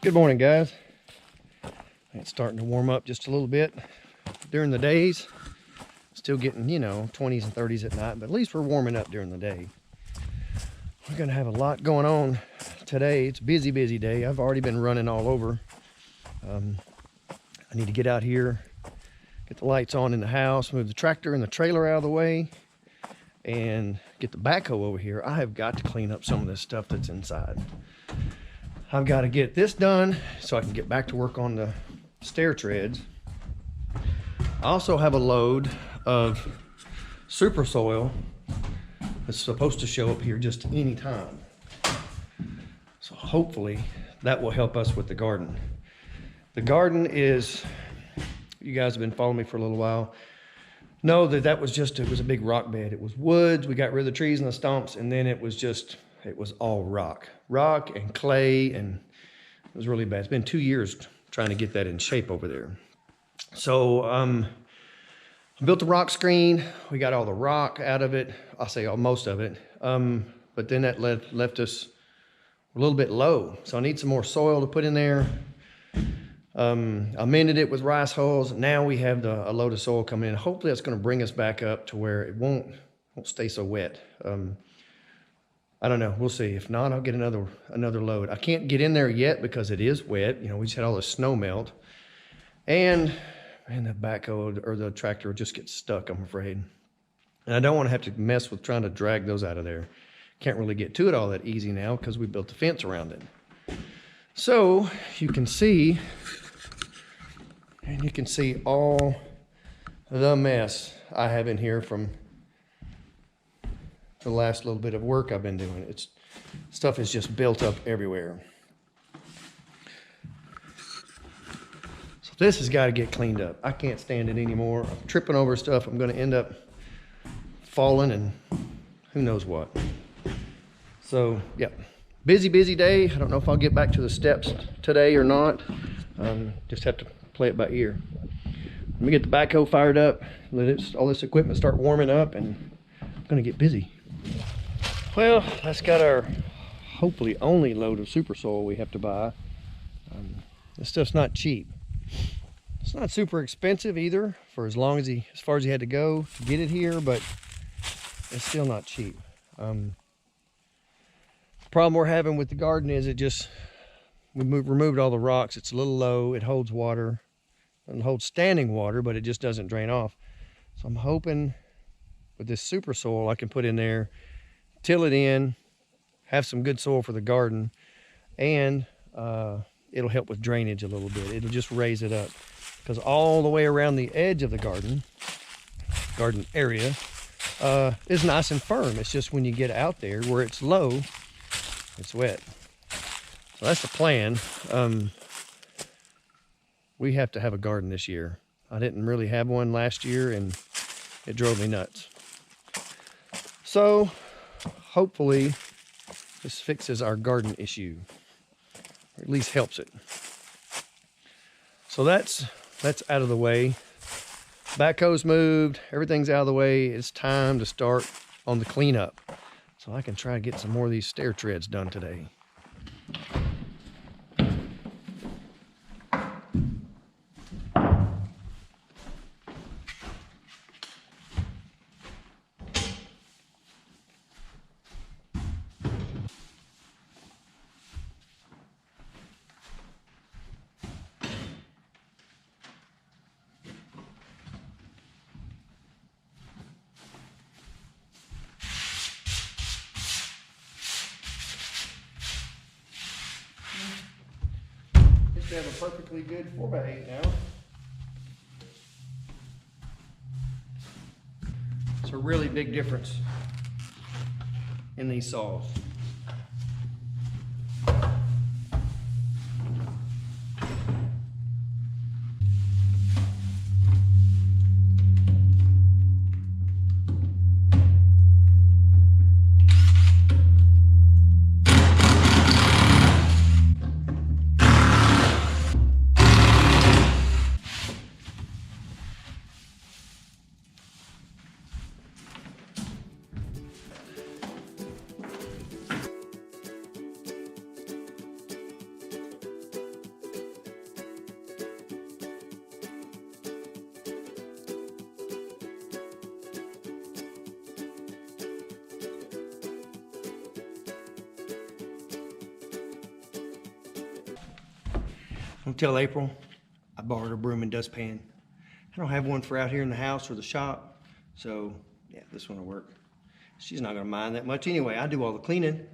Good morning, guys. It's starting to warm up just a little bit during the days. Still getting, 20s and 30s at night, but at least we're warming up during the day. We're gonna have a lot going on today. It's a busy day. I've already been running all over. I need to get out here, get the lights on in the house, move the tractor and the trailer out of the way, and get the backhoe over here. I have got to clean up some of this stuff that's inside. I've got to get this done so I can get back to work on the stair treads. I also have a load of super soil that's supposed to show up here just any time. So hopefully that will help us with the garden. The garden is, you guys have been following me for a little while, know that it was a big rock bed. It was woods. We got rid of the trees and the stumps, and then it was all rock and clay, and it was really bad. It's been 2 years trying to get that in shape over there. So I built the rock screen. We got all the rock out of it. I'll say most of it. But then that left us a little bit low. So I need some more soil to put in there. I amended it with rice hulls. Now we have a load of soil coming in. Hopefully that's going to bring us back up to where it won't stay so wet. I don't know. We'll see. If not, I'll get another load. I can't get in there yet because it is wet. We just had all the snow melt. And the backhoe or the tractor will just get stuck, I'm afraid. And I don't want to have to mess with trying to drag those out of there. Can't really get to it all that easy now because we built a fence around it. So you can see, all the mess I have in here from the last little bit of work I've been doing. Stuff is just built up everywhere. So this has got to get cleaned up. I can't stand it anymore. I'm tripping over stuff. I'm going to end up falling and who knows what. So, yeah. Busy day. I don't know if I'll get back to the steps today or not. Just have to play it by ear. Let me get the backhoe fired up. Let all this equipment start warming up, and I'm going to get busy. Well, that's got our hopefully only load of super soil we have to buy. This stuff's not cheap. It's not super expensive either for as far as he had to go to get it here, but it's still not cheap. The problem we're having with the garden is we removed all the rocks. It's a little low. It holds water. It holds standing water, but it just doesn't drain off. So I'm hoping with this super soil I can put in there, till it in, have some good soil for the garden, and it'll help with drainage a little bit. It'll just raise it up. Because all the way around the edge of the garden area, is nice and firm. It's just when you get out there where it's low, it's wet. So that's the plan. We have to have a garden this year. I didn't really have one last year, and it drove me nuts. So hopefully this fixes our garden issue, or at least helps it. So that's out of the way. Backhoe's moved, everything's out of the way. It's time to start on the cleanup, so I can try to get some more of these stair treads done today. We have a perfectly good 4x8 now. It's a really big difference in these saws. Don't tell April I borrowed a broom and dustpan. I don't have one for out here in the house or the shop, so yeah, this one will work. She's not gonna mind that much anyway. I do all the cleaning.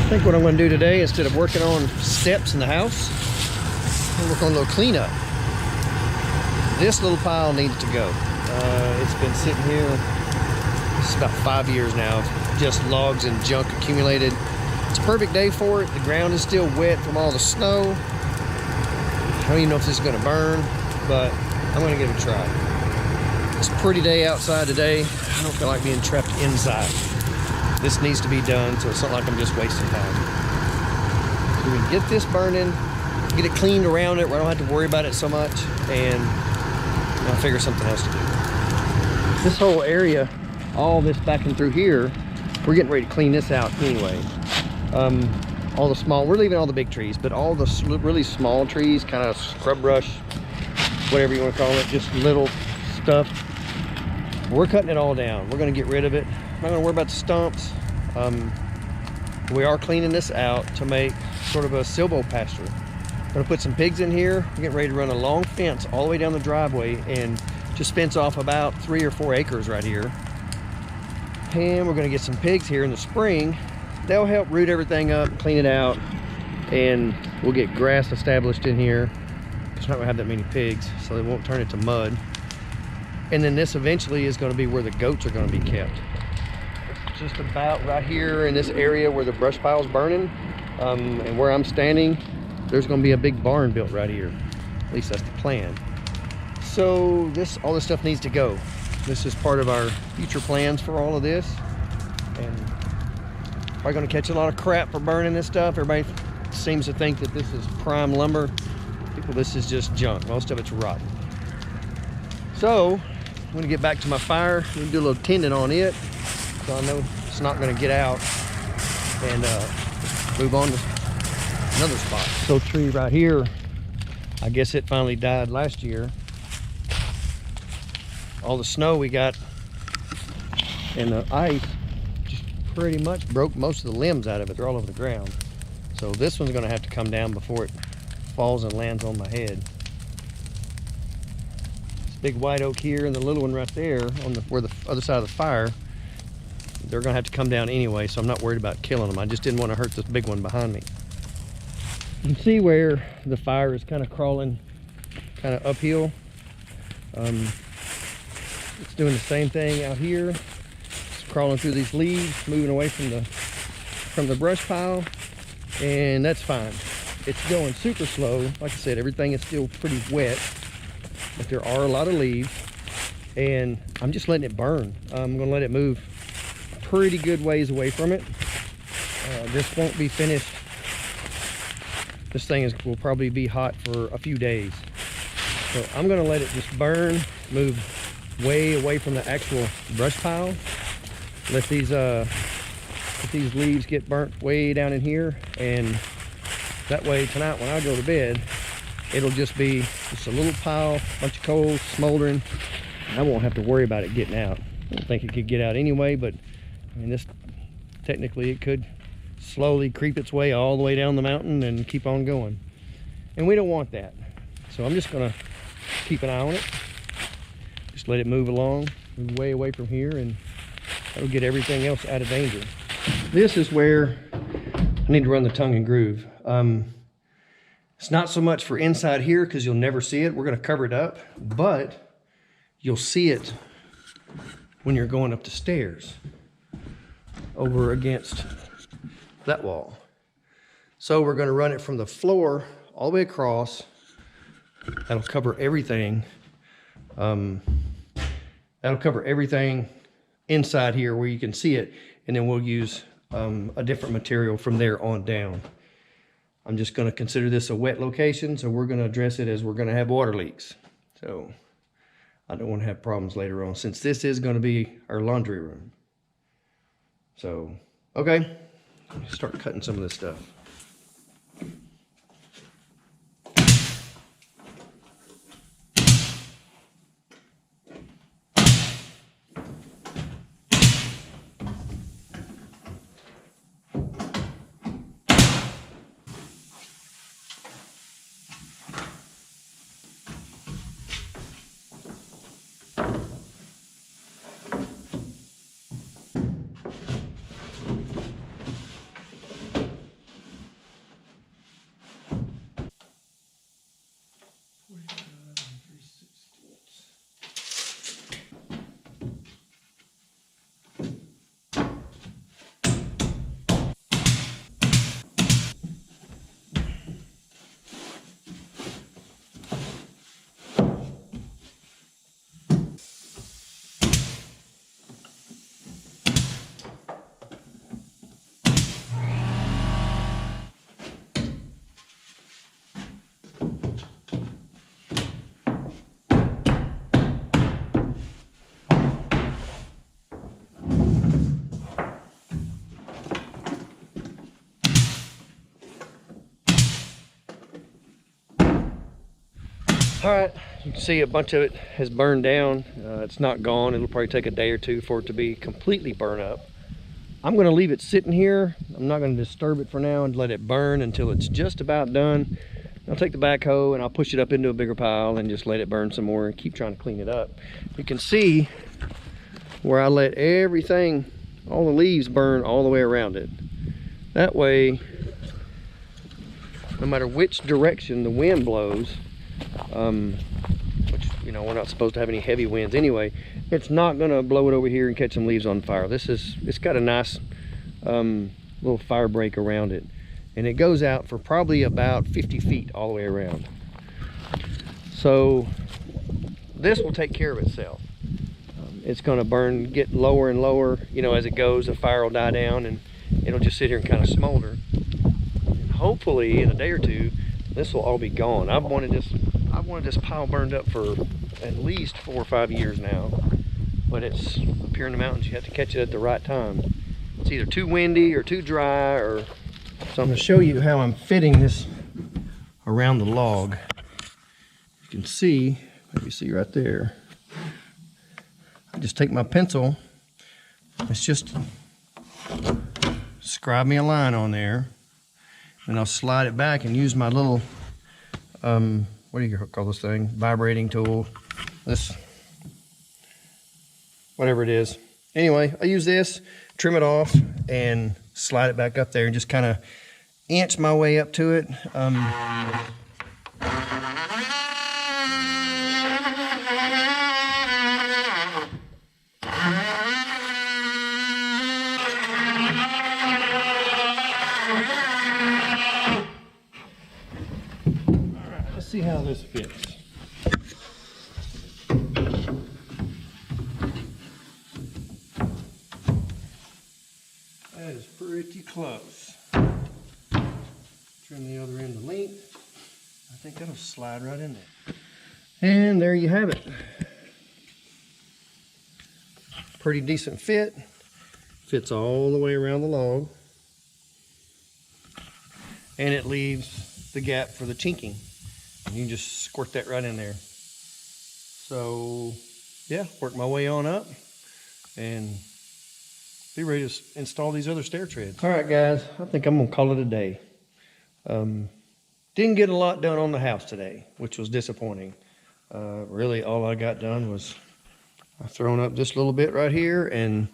I think what I'm going to do today, instead of working on steps in the house, I'm going to work on a little cleanup. This little pile needs to go. It's been sitting here, this is about 5 years now, just logs and junk accumulated. It's a perfect day for it. The ground is still wet from all the snow. I don't even know if this is going to burn, but I'm going to give it a try. It's a pretty day outside today. I don't feel like being trapped inside. This needs to be done, so it's not like I'm just wasting time. So we can get this burning, get it cleaned around it where I don't have to worry about it so much, and I'll figure something else to do. This whole area, all this back and through here, we're getting ready to clean this out anyway. All the small, we're leaving all the big trees, but all the really small trees, kind of scrub brush, whatever you want to call it, just little stuff, we're cutting it all down. We're going to get rid of it. I'm not going to worry about the stumps. We are cleaning this out to make sort of a silvo pasture. I'm going to put some pigs in here. We're getting ready to run a long fence all the way down the driveway and just fence off about 3 or 4 acres right here. And we're going to get some pigs here in the spring. They'll help root everything up, clean it out, and we'll get grass established in here. It's not going to have that many pigs, so they won't turn it to mud. And then this eventually is going to be where the goats are going to be kept. Just about right here in this area where the brush pile is burning, and where I'm standing, there's going to be a big barn built right here. At least that's the plan. So all this stuff needs to go. This is part of our future plans for all of this, and probably going to catch a lot of crap for burning this stuff. Everybody seems to think that this is prime lumber. People, this is just junk. Most of it's rotten. So I'm going to get back to my fire. I'm going to do a little tending on it, so I know it's not going to get out, and move on to another spot. So tree right here, I guess it finally died last year. All the snow we got and the ice just pretty much broke most of the limbs out of it. They're all over the ground. So this one's going to have to come down before it falls and lands on my head. This big white oak here and the little one right there on where the other side of the fire, they're going to have to come down anyway, so I'm not worried about killing them. I just didn't want to hurt this big one behind me. You can see where the fire is kind of crawling kind of uphill. It's doing the same thing out here. It's crawling through these leaves, moving away from the brush pile, and that's fine. It's going super slow. Like I said, everything is still pretty wet, but there are a lot of leaves, and I'm just letting it burn. I'm going to let it move a pretty good ways away from it. This won't be finished. This thing will probably be hot for a few days. So I'm going to let it just burn, move way away from the actual brush pile. Let these leaves get burnt way down in here, and that way tonight when I go to bed, it'll just be just a little pile, bunch of coals smoldering. I won't have to worry about it getting out. I don't think it could get out anyway, but I mean, this technically it could slowly creep its way all the way down the mountain and keep on going. And we don't want that. So I'm just gonna keep an eye on it. Just let it move along, move way away from here, and that'll get everything else out of danger. This is where I need to run the tongue and groove. It's not so much for inside here because you'll never see it. We're gonna cover it up, but you'll see it when you're going up the stairs over against that wall. So we're gonna run it from the floor all the way across. That'll cover everything. That'll cover everything inside here where you can see it, and then we'll use a different material from there on down. I'm just gonna consider this a wet location, so we're gonna address it as we're gonna have water leaks. So I don't wanna have problems later on, since this is gonna be our laundry room. So, okay, start cutting some of this stuff. All right, you can see a bunch of it has burned down. It's not gone. It'll probably take a day or two for it to be completely burned up. I'm gonna leave it sitting here. I'm not gonna disturb it for now and let it burn until it's just about done. I'll take the backhoe and I'll push it up into a bigger pile and just let it burn some more and keep trying to clean it up. You can see where I let everything, all the leaves burn all the way around it. That way, no matter which direction the wind blows, which, you know, we're not supposed to have any heavy winds anyway, it's not gonna blow it over here and catch some leaves on fire. It's got a nice little fire break around it, and it goes out for probably about 50 feet all the way around. So this will take care of itself. It's gonna burn, get lower and lower, you know, as it goes. The fire will die down and it'll just sit here and kind of smolder, and hopefully in a day or two this will all be gone. I've wanted this pile burned up for at least 4 or 5 years now, but it's up here in the mountains. You have to catch it at the right time. It's either too windy or too dry, or so. I'm going to show you how I'm fitting this around the log. You can see, maybe see right there. I just take my pencil. It's just scribe me a line on there, and I'll slide it back and use my little what do you call this thing? Vibrating tool. This, whatever it is. Anyway, I use this, trim it off, and slide it back up there and just kind of inch my way up to it. See how this fits. That is pretty close. Trim the other end to length. I think that'll slide right in there. And there you have it. Pretty decent fit. Fits all the way around the log. And it leaves the gap for the chinking. You can just squirt that right in there. So yeah, work my way on up and be ready to install these other stair treads. All right, guys, I think I'm gonna call it a day. Didn't get a lot done on the house today, which was disappointing. Really, all I got done was I've thrown up this little bit right here and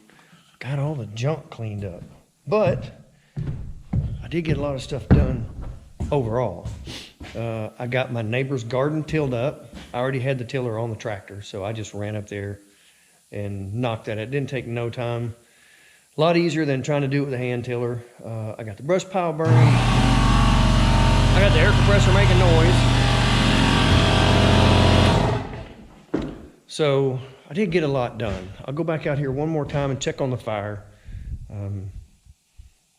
got all the junk cleaned up. But I did get a lot of stuff done overall. I got my neighbor's garden tilled up. I already had the tiller on the tractor, so I just ran up there and knocked that. It didn't take no time. A lot easier than trying to do it with a hand tiller. I got the brush pile burning. I got the air compressor making noise. So I did get a lot done. I'll go back out here one more time and check on the fire. And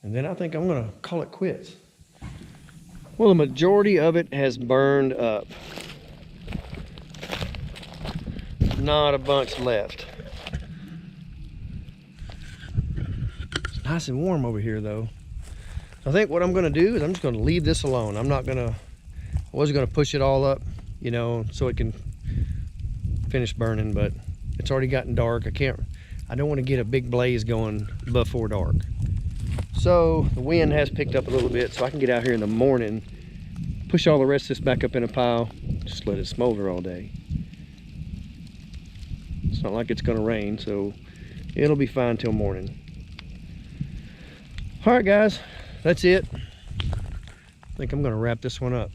then I think I'm gonna call it quits. Well, the majority of it has burned up. Not a bunch left. It's nice and warm over here though. I think what I'm gonna do is I'm just gonna leave this alone. I wasn't gonna push it all up, you know, so it can finish burning, but it's already gotten dark. I don't want to get a big blaze going before dark. So the wind has picked up a little bit, so I can get out here in the morning, push all the rest of this back up in a pile, just let it smolder all day. It's not like it's gonna rain, so it'll be fine till morning. All right, guys, that's it. I think I'm gonna wrap this one up.